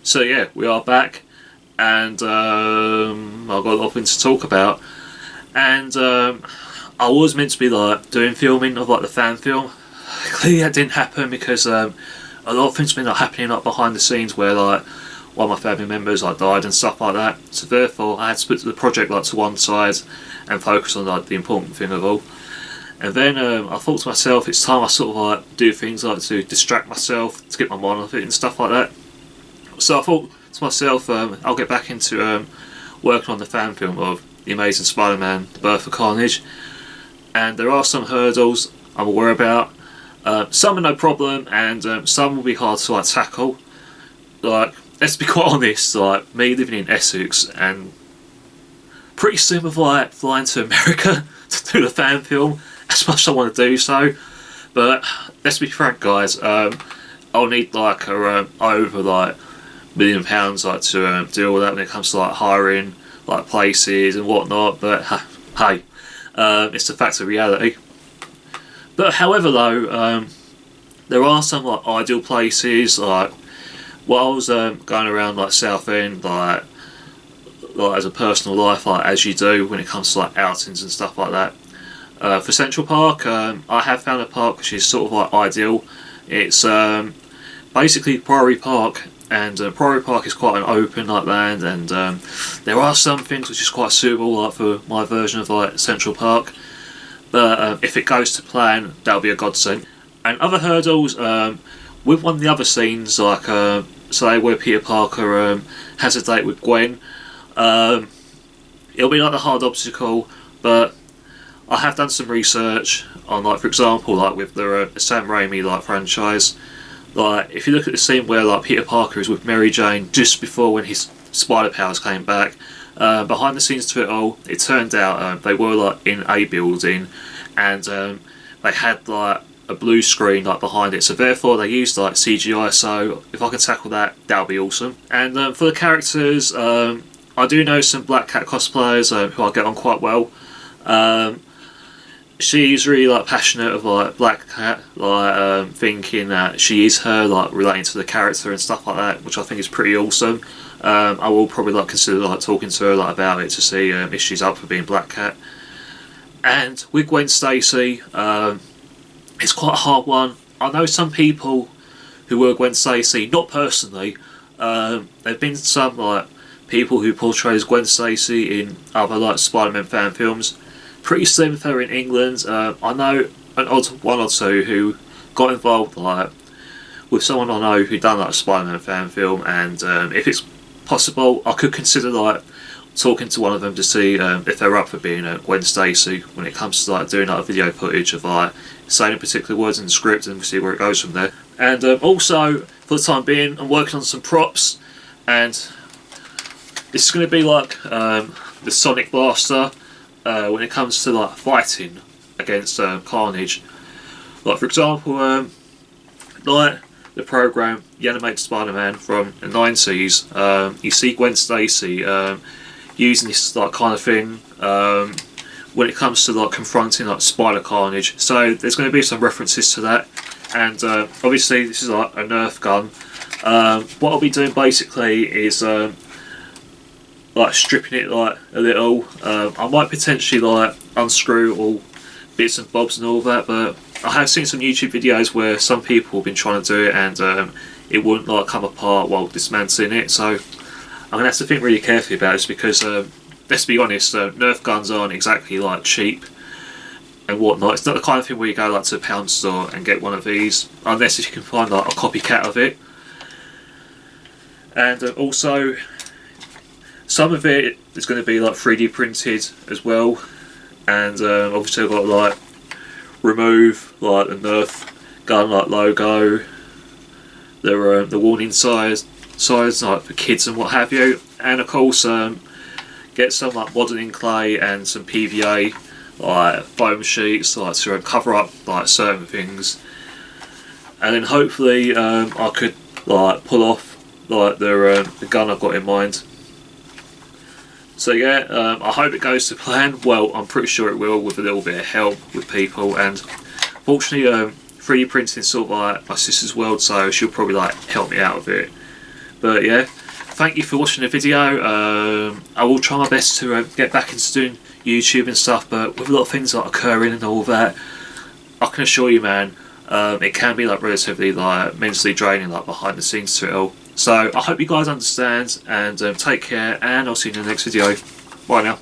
So yeah, we are back, and I've got a lot of things to talk about. And I was meant to be like doing filming of like the fan film. Clearly that didn't happen because a lot of things have been like happening like behind the scenes where like one of my family members like died and stuff like that. So therefore I had to put the project like to one side and focus on like the important thing of all. And then I thought to myself, it's time I sort of like do things like to distract myself, to get my mind off it and stuff like that. So I thought to myself, I'll get back into working on the fan film of The Amazing Spider-Man, The Birth of Carnage. And there are some hurdles I'm aware about. Some are no problem, and some will be hard to like tackle. Like, let's be quite honest, like me living in Essex and pretty soon with like flying to America to do the fan film, as much as I want to do so. But let's be frank, guys. I'll need like over like £1 million like to do all that when it comes to like hiring like places and whatnot. But hey, it's the fact of reality. But however though, there are some like ideal places. Like while I was going around like Southend, like as a personal life, like as you do when it comes to like outings and stuff like that. For Central Park, I have found a park which is sort of like ideal. It's basically Priory Park, and Priory Park is quite an open like land, and there are some things which is quite suitable like for my version of like Central Park. But if it goes to plan, that'll be a godsend. And other hurdles, with one of the other scenes, like say where Peter Parker has a date with Gwen, it'll be like a hard obstacle, but I have done some research on, like, for example, like with the Sam Raimi like franchise. Like, if you look at the scene where like Peter Parker is with Mary Jane just before when his spider powers came back, behind the scenes to it all, it turned out they were like in a building, and they had like a blue screen like behind it. So therefore they used like CGI. So if I can tackle that, that'll be awesome. And for the characters, I do know some Black Cat cosplayers who I get on quite well. She's really like passionate of like Black Cat, like thinking that she is her, like relating to the character and stuff like that, which I think is pretty awesome. I will probably like consider like talking to her like about it to see if she's up for being Black Cat. And with Gwen Stacy, it's quite a hard one. I know some people who were Gwen Stacy, not personally. There've been some like people who portray Gwen Stacy in other like Spider-Man fan films. Pretty slim with her in England. I know one or two who got involved like with someone I know who done like a Spider-Man fan film, and if it's possible, I could consider like talking to one of them to see if they're up for being Gwen Stacy when it comes to like doing like video footage of like saying particular words in the script, and see where it goes from there. And also for the time being, I'm working on some props, and this is going to be like the Sonic Blaster. When it comes to like fighting against Carnage, like for example, like the program, the animated Spider-Man from the 90s, you see Gwen Stacy using this like kind of thing when it comes to like confronting like Spider Carnage. So there's going to be some references to that, and obviously this is like a Nerf gun. What I'll be doing basically is like stripping it like a little. I might potentially like unscrew all bits and bobs and all that, but I have seen some YouTube videos where some people have been trying to do it, and it wouldn't like come apart while dismantling it. So I'm gonna have to think really carefully about this, because let's be honest, Nerf guns aren't exactly like cheap and whatnot. It's not the kind of thing where you go like to a pound store and get one of these, unless if you can find like a copycat of it. And also, some of it is going to be like 3D printed as well, and obviously I've got to like remove like the Nerf gun like logo, the warning signs like for kids and what have you, and of course get some like modelling clay and some PVA like foam sheets like to cover up like certain things, and then hopefully I could like pull off like the gun I've got in mind. So yeah, I hope it goes to plan. Well, I'm pretty sure it will, with a little bit of help with people. And fortunately, 3D printing is sort of like my sister's world, so she'll probably like help me out with it. But yeah, thank you for watching the video. I will try my best to get back into doing YouTube and stuff, but with a lot of things like occurring and all that, I can assure you, man, it can be like relatively like mentally draining, like behind the scenes to it all. So I hope you guys understand, and take care, and I'll see you in the next video. Bye now.